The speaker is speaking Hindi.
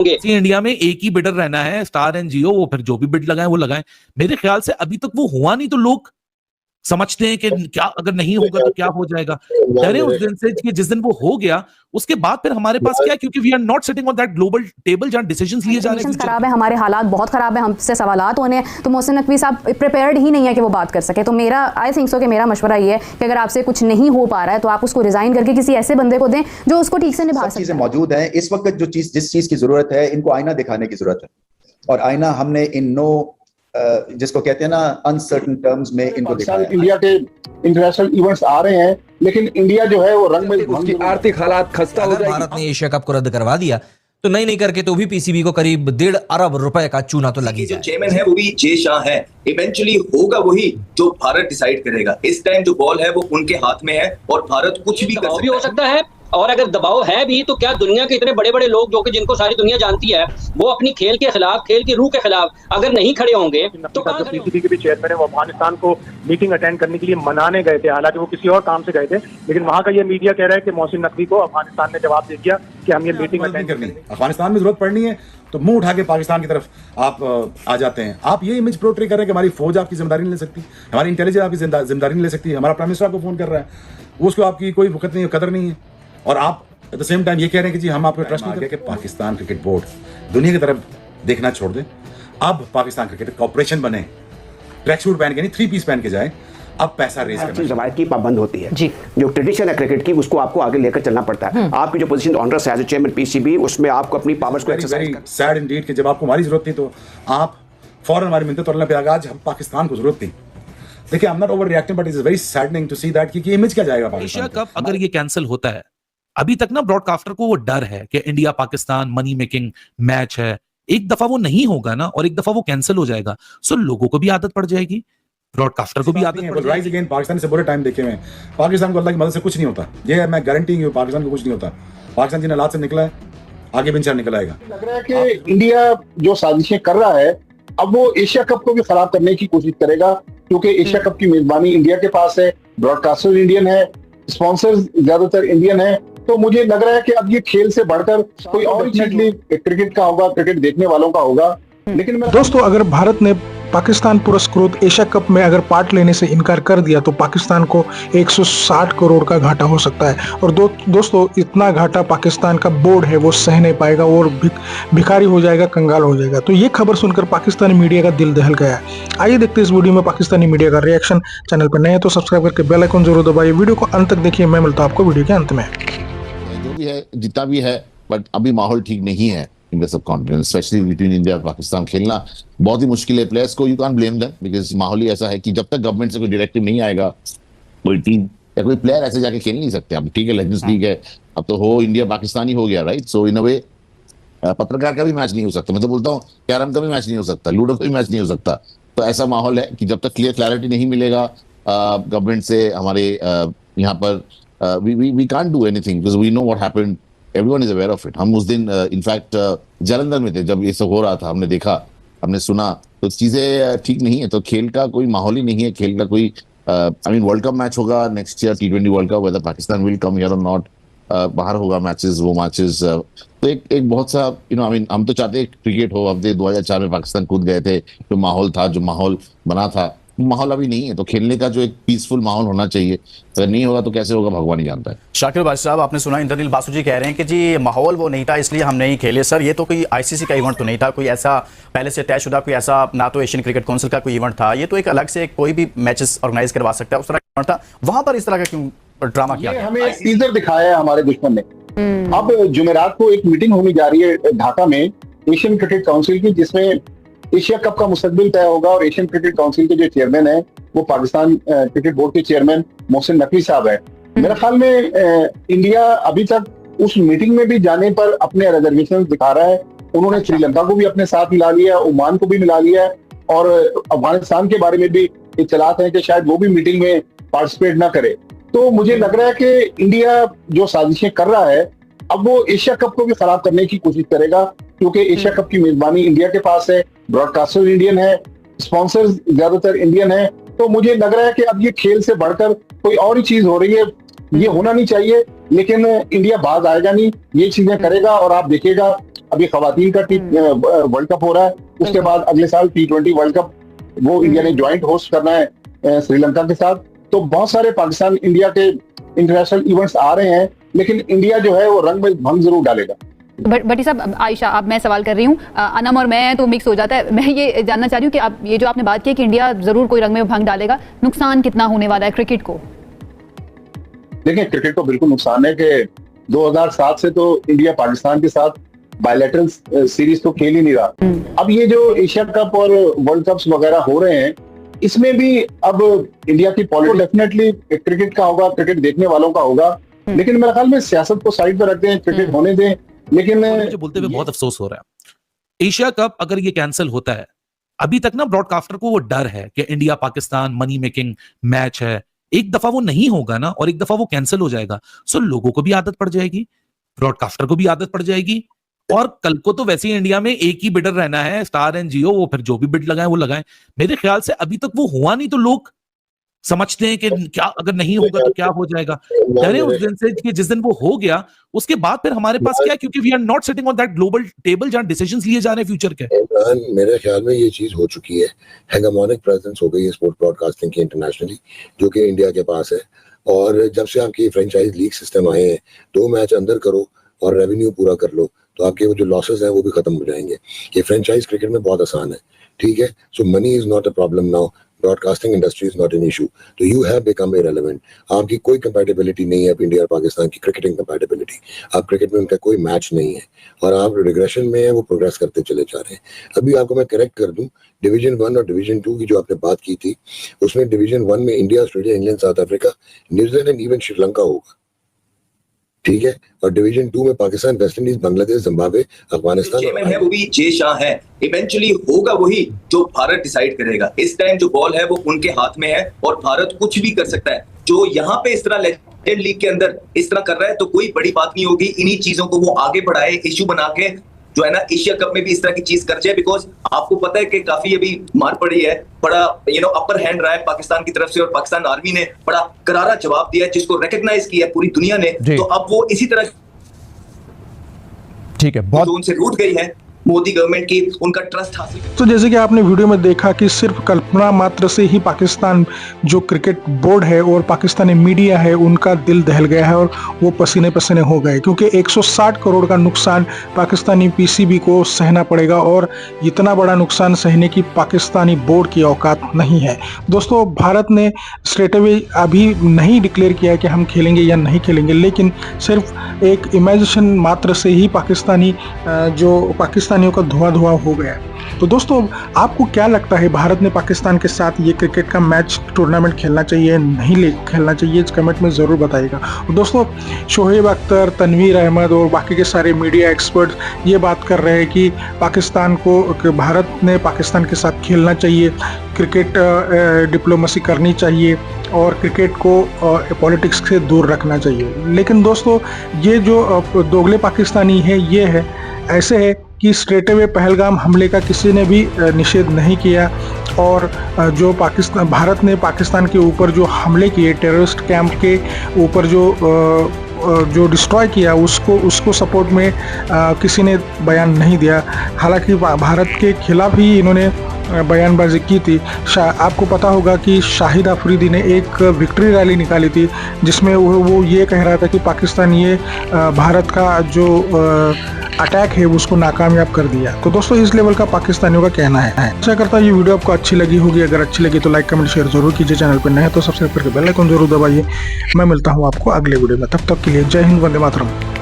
इंडिया में एक ही बिडर रहना है, स्टार एंड जियो, वो फिर जो भी बिड लगाए वो लगाए। मेरे ख्याल से अभी तक वो हुआ नहीं, तो लोग समझते हैं कि क्या अगर नहीं होगा तो क्या हो जाएगा। डरे उस दिन से कि जिस दिन वो हो गया उसके बाद फिर हमारे पास क्या है, क्योंकि we are not sitting on that global table जहां डिसीजंस लिए जा रहे हैं। खराब है, हमारे हालात बहुत खराब है, हमसे सवालात होने हैं, तो मोहसिन नकवी साहब प्रिपेयर्ड ही नहीं है कि वो बात कर सके। तो मेरा आई थिंक सो कि मेरा मशवरा ये है कि अगर आपसे कुछ नहीं हो पा रहा है तो आप उसको रिजाइन करके किसी ऐसे बंदे को दें जो उसको ठीक से निभा सके। चीजें मौजूद हैं इस वक्त, जिस चीज की जरूरत है, इनको आईना दिखाने की जरूरत है। और आईना हमने इन जिसको कहते हैं ना अनसर्टन टर्म्स में इनको दिखाया। इंडिया के इंटरनेशनल इवेंट्स आ रहे हैं, लेकिन इंडिया जो है वो रंग में उसकी आर्थिक हालात खस्ता हो जाएगी। भारत ने एशिया कप को रद्द करवा दिया तो नहीं करके तो भी पीसीबी को करीब 1.5 अरब रुपए का चूना तो लगी। जो चेयरमैन है वो भी जे शाह है, इवेंचुअली होगा वही जो भारत डिसाइड करेगा। इस टाइम जो बॉल है वो उनके हाथ में है और भारत कुछ भी हो सकता है। और अगर दबाव है भी तो क्या दुनिया के इतने बड़े बड़े लोग जो कि जिनको सारी दुनिया जानती है, वो अपनी खेल के खिलाफ, खेल की रूह के खिलाफ अगर नहीं खड़े होंगे तो पीसीबी के भी चेयरमैन है वो अफगानिस्तान को मीटिंग अटेंड करने के लिए मनाने गए थे, हालांकि वो किसी और काम से गए थे, लेकिन वहां का ये मीडिया कह रहा है कि मोहसिन नकवी को अफगानिस्तान ने जवाब दे दिया कि हम ये मीटिंग अटेंड करनी है। अफगानिस्तान में जरूरत पड़नी है तो मुंह उठा के पाकिस्तान की तरफ आप आ जाते हैं। आप ये इमेज पोर्ट्रे कर रहे हैं कि हमारी फौज आपकी जिम्मेदारी नहीं ले सकती, हमारी इंटेलिजेंस आपकी जिम्मेदारी नहीं ले सकती। हमारा प्राइम मिनिस्टर आपको फोन कर रहा है, उसको आपकी कोई वक्त नहीं, कदर नहीं है, और आप एट द सेम टाइम ये कह रहे हैं कि जी हम आपको ट्रस्ट नहीं करते। कि पाकिस्तान क्रिकेट बोर्ड दुनिया की तरफ देखना छोड़ दे, अब पाकिस्तान क्रिकेट कॉर्पोरेशन बने, ट्रैक सूट पहन के नहीं 3 पीस पहन के जाए, अब पैसा रेज करना। रवायत की पाबंद होती है जी, जो ट्रेडिशन है क्रिकेट की उसको आपको आगे लेकर चलना पड़ता है। आपकी जो पोजीशन ऑनरस है एज चेयरमैन पीसीबी, उसमें आपको अपनी पावर्स को एक्सरसाइज करना। सैड इंडीड कि जब आपको हमारी जरूरत थी तो आप फौरन हमारी मिन्नत तोड़ने पे आज हम पाकिस्तान को जरूरत थी। देखिए I am not over reacting but it is very saddening to see that कि इमेज क्या जाएगा पाकिस्तान। एशिया कप अगर ये कैंसिल होता है, अभी तक ना ब्रॉडकास्टर को वो डर है कि India Pakistan money making match है, एक दफा वो नहीं होगा ना और एक दफा वो कैंसिल हो जाएगा, सो लोगों को भी आदत पड़ जाएगी, ब्रॉडकास्टर को भी आदत पड़ राइज अगेन। पाकिस्तान से बुरे टाइम देखे हुए हैं, पाकिस्तान को अल्लाह की मदद से कुछ नहीं होता, ये मैं गारंटी हूं पाकिस्तान को कुछ नहीं होता। पाकिस्तान जिन हालात से निकला है आगे भी इंशाल्लाह निकल आएगा। लग रहा है कि इंडिया जो साजिशें कर रहा है अब वो एशिया कप को भी खराब करने की कोशिश करेगा, क्योंकि एशिया कप की मेजबानी इंडिया के पास है, ब्रॉडकास्टर इंडियन है, स्पॉन्सर्स ज्यादातर इंडियन है। तो मुझे लग रहा है कि अब ये खेल से बढ़कर कोई और चीज क्रिकेट का होगा, क्रिकेट देखने वालों का होगा। लेकिन दोस्तों अगर भारत ने पाकिस्तान पुरस्कृत एशिया कप में अगर पार्ट लेने से इनकार कर दिया तो पाकिस्तान को 160 करोड़ का घाटा हो सकता है। और दोस्तों इतना घाटा पाकिस्तान का बोर्ड है वो सह नहीं पाएगा और भिखारी हो जाएगा, कंगाल हो जाएगा। तो ये खबर सुनकर पाकिस्तानी मीडिया का दिल दहल गया है। आइए देखते हैं इस वीडियो में पाकिस्तानी मीडिया का रिएक्शन। चैनल पर नए हैं तो सब्सक्राइब करके बेल आइकन जरूर दबाइए। वीडियो को अंत तक देखिए, मैं मिलता हूं आपको वीडियो के अंत में। जो भी है जितना भी है, बट अभी माहौल ठीक नहीं है in the sub continent, specially between India और पाकिस्तान। खेलना बहुत ही मुश्किल है, प्लेयर्स को you can't blame them because माहौल ही ऐसा है कि जब तक गवर्नमेंट से कोई डायरेक्टिव नहीं आएगा कोई टीम या कोई प्लेयर ऐसे जाके खेल नहीं सकते। अब ठीक है लेजेंड्स लीग है, अब तो हो इंडिया पाकिस्तान ही हो गया, राइट। सो इन अ वे पत्रकार का भी मैच नहीं हो सकता, मैं तो बोलता हूँ कैरम का भी मैच नहीं हो सकता, लूडो का भी मैच नहीं हो सकता। तो ऐसा माहौल है कि जब तक क्लैरिटी नहीं मिलेगा गवर्नमेंट से, हमारे यहाँ पर we can't do anything because we know what happened, everyone is aware of it. हम उस दिन इनफैक्ट जालंधर में थे जब ये सब हो रहा था, हमने देखा, हमने सुना, तो चीजें ठीक नहीं है। तो खेल का कोई माहौल ही नहीं है, खेल का कोई I mean world cup match होगा next year, T20 world cup, whether Pakistan will come here और नॉट, बाहर होगा मैचेस, वो मैचेस। तो एक बहुत सा आई मीन हम तो चाहते हैं क्रिकेट हो। अब 2004 में पाकिस्तान कूद गए थे, जो माहौल था, जो माहौल बना था, माहौल अभी नहीं है। तो खेलने का जो एक पीसफुल माहौल होना चाहिए, अगर नहीं होगा तो कैसे होगा भगवान ही जानता है। शाकिर बादशाह साहब, आपने सुना इंद्रनील बासु जी कह रहे हैं कि जी माहौल वो नहीं था इसलिए हम नहीं खेले। सर ये तो कोई आईसीसी का इवेंट तो नहीं था, कोई ऐसा पहले से तयशुदा कोई ऐसा ना तो एशियन क्रिकेट काउंसिल का कोई इवेंट था, ये तो एक अलग से कोई भी मैचेस ऑर्गेनाइज करवा सकता है, उस तरह का इवेंट था। वहां पर इस तरह का क्यों ड्रामा किया? हमें एक टीजर दिखाया है हमारे दुश्मन ने। अब जुमेरात को एक मीटिंग होने जा रही है ढाका में एशियन क्रिकेट काउंसिल की, जिसमें एशिया कप का मुस्तकबिल तय होगा। और एशियन क्रिकेट काउंसिल के जो चेयरमैन है वो पाकिस्तान क्रिकेट बोर्ड के चेयरमैन मोहसिन नकवी साहब है। मेरे ख्याल में इंडिया अभी तक उस मीटिंग में भी जाने पर अपने रिजर्वेशन दिखा रहा है। उन्होंने श्रीलंका को भी अपने साथ मिला लिया, ओमान को भी मिला लिया है, और अफगानिस्तान के बारे में भी इत्तलात है कि शायद वो भी मीटिंग में पार्टिसिपेट ना करे। तो मुझे लग रहा है कि इंडिया जो साजिशें कर रहा है अब वो एशिया कप को भी खराब करने की कोशिश करेगा, क्योंकि एशिया कप की मेजबानी इंडिया के पास है, ब्रॉडकास्टर इंडियन है, स्पॉन्सर्स ज्यादातर इंडियन है। तो मुझे लग रहा है कि अब ये खेल से बढ़कर कोई और ही चीज हो रही है, ये होना नहीं चाहिए। लेकिन इंडिया बाज आएगा नहीं, ये चीजें करेगा और आप देखिएगा अभी खवातीन का वर्ल्ड कप हो रहा है, उसके बाद अगले साल T20 वर्ल्ड कप वो इंडिया ने ज्वाइंट होस्ट करना है श्रीलंका के साथ। तो बहुत सारे पाकिस्तान इंडिया के इंटरनेशनल इवेंट्स आ रहे हैं, लेकिन इंडिया जो है वो रंग में भंग जरूर डालेगा। भट्टी साहब, आयशा, अब मैं सवाल कर रही हूँ, अनम और मैं तो मिक्स हो जाता है। मैं ये जानना चाह रही हूँ कि आप ये जो आपने बात की कि इंडिया जरूर कोई रंग में भंग डालेगा, नुकसान कितना होने वाला है क्रिकेट को? देखिए, क्रिकेट को बिल्कुल नुकसान है कि 2007 से तो इंडिया पाकिस्तान के साथ बायलैटरल सीरीज तो खेल ही नहीं रहा। अब ये जो एशिया कप और वर्ल्ड कप्स वगैरह हो रहे हैं, इसमें भी अब इंडिया की पॉलिटिक्स डेफिनेटली क्रिकेट का होगा, क्रिकेट देखने वालों का होगा, लेकिन मेरे ख्याल में सियासत को साइड पर रखते हैं, क्रिकेट होने दें। लेकिन मुझे बोलते हुए बहुत अफसोस हो रहा है, एशिया कप अगर ये कैंसिल होता है, अभी तक ना ब्रॉडकास्टर को वो डर है कि India Pakistan money making match है, एक दफा वो नहीं होगा ना और एक दफा वो कैंसिल हो जाएगा, सो लोगों को भी आदत पड़ जाएगी, ब्रॉडकास्टर को भी आदत पड़ जाएगी, और कल को तो वैसे ही इंडिया में एक ही बिडर रहना है, स्टार एंड जियो, वो फिर जो भी बिड लगाए वो लगाए। मेरे ख्याल से अभी तक वो हुआ नहीं, तो लोग समझते हैं कि क्या अगर नहीं होगा तो क्या हो जाएगा। यानी उस दिन से कि जिस दिन वो हो गया, उसके बाद फिर हमारे पास क्या है, क्योंकि we are not sitting on that global table जहां डिसीजंस लिए जा रहे हैं फ्यूचर के। मेरे ख्याल में ये चीज हो चुकी है, हेगेमोनिक प्रेजेंस हो गई है स्पोर्ट ब्रॉडकास्टिंग की इंटरनेशनली, जो कि इंडिया के पास है। और जब से आपकी फ्रेंचाइज लीग सिस्टम आए हैं, 2 मैच अंदर करो और रेवेन्यू पूरा कर लो, तो आपके वो जो लॉसेस हैं वो भी खत्म हो जाएंगे। ये फ्रेंचाइज क्रिकेट में बहुत आसान है, ठीक है। So money is not a problem now, broadcasting industry is not an issue, तो यू हैव बिकम इरेलेवेंट। आपकी कोई कंपैटिबिलिटी नहीं है इंडिया और पाकिस्तान की क्रिकेटिंग कंपैटिबिलिटी, आप क्रिकेट में उनका कोई मैच नहीं है, और आप रिग्रेशन में है, वो प्रोग्रेस करते चले जा रहे हैं। अभी आपको मैं करेक्ट कर दूं, डिवीजन 1 और डिवीजन 2 की जो आपने बात की थी, उसमें डिवीजन 1 में India, Australia, England, south Africa, New Zealand and even Sri Lanka होगा, ठीक है। और डिवीजन 2 में Pakistan, West Indies, Bangladesh, Zimbabwe, Afghanistan है, वो भी जे शाह है। इवेंचुअली होगा वही जो भारत डिसाइड करेगा। इस टाइम जो बॉल है वो उनके हाथ में है और भारत कुछ भी कर सकता है। जो यहाँ पे इस तरह लेजेंड लीग के अंदर इस तरह कर रहा है, तो कोई बड़ी बात नहीं होगी। इन्हीं चीजों को वो आगे बढ़ाए, इश्यू बना के जो है ना एशिया कप में भी इस तरह की चीज कर जाए, बिकॉज आपको पता है कि काफी अभी मार पड़ी है, बड़ा अपर हैंड रहा है पाकिस्तान की तरफ से, और पाकिस्तान आर्मी ने बड़ा करारा जवाब दिया है, जिसको रिकॉग्नाइज किया है पूरी दुनिया ने। तो अब वो इसी तरह, ठीक है, बहुत उनसे रूठ गई है मोदी गवर्नमेंट की, उनका ट्रस्ट हासिल। तो जैसे कि आपने वीडियो में देखा कि सिर्फ कल्पना मात्र से ही पाकिस्तान जो क्रिकेट बोर्ड है और पाकिस्तानी मीडिया है, उनका दिल दहल गया है और वो पसीने पसीने हो गए, क्योंकि 160 करोड़ का नुकसान पाकिस्तानी पीसीबी को सहना पड़ेगा, और इतना बड़ा नुकसान सहने की पाकिस्तानी बोर्ड की औकात नहीं है। दोस्तों, भारत ने स्ट्रेट अवे अभी नहीं डिक्लेयर किया है कि हम खेलेंगे या नहीं खेलेंगे, लेकिन सिर्फ एक इमेजिनेशन मात्र से ही पाकिस्तानियों का धुआं हो गया। तो दोस्तों, आपको क्या लगता है, भारत ने पाकिस्तान के साथ ये क्रिकेट का मैच टूर्नामेंट खेलना चाहिए, नहीं खेलना चाहिए? कमेंट में ज़रूर बताइएगा। और दोस्तों, शोएब अख्तर, तनवीर अहमद और बाकी के सारे मीडिया एक्सपर्ट ये बात कर रहे हैं कि भारत ने पाकिस्तान के साथ खेलना चाहिए, क्रिकेट डिप्लोमेसी करनी चाहिए और क्रिकेट को पॉलिटिक्स से दूर रखना चाहिए। लेकिन दोस्तों, ये जो दोगले पाकिस्तानी है, ये है ऐसे है कि स्ट्रेट अवे पहलगाम हमले का किसी ने भी निषेध नहीं किया, और जो भारत ने पाकिस्तान के ऊपर जो हमले किए, टेररिस्ट कैंप के ऊपर जो डिस्ट्रॉय किया, उसको सपोर्ट में किसी ने बयान नहीं दिया। हालांकि भारत के खिलाफ ही इन्होंने बयानबाजी की थी। आपको पता होगा कि शाहिद अफरीदी ने एक विक्ट्री रैली निकाली थी, जिसमें वो ये कह रहा था कि पाकिस्तान ये भारत का जो अटैक है उसको नाकामयाब कर दिया। तो दोस्तों, इस लेवल का पाकिस्तानियों का कहना है। आशा करता हूँ ये वीडियो आपको अच्छी लगी होगी। अगर अच्छी लगी तो लाइक, कमेंट, शेयर जरूर कीजिए। चैनल पर नए हैं तो सब्सक्राइब करके बेल आइकन जरूर दबाइए। मैं मिलता हूँ आपको अगले वीडियो में, तब तक के लिए जय हिंद, वंदे मातरम।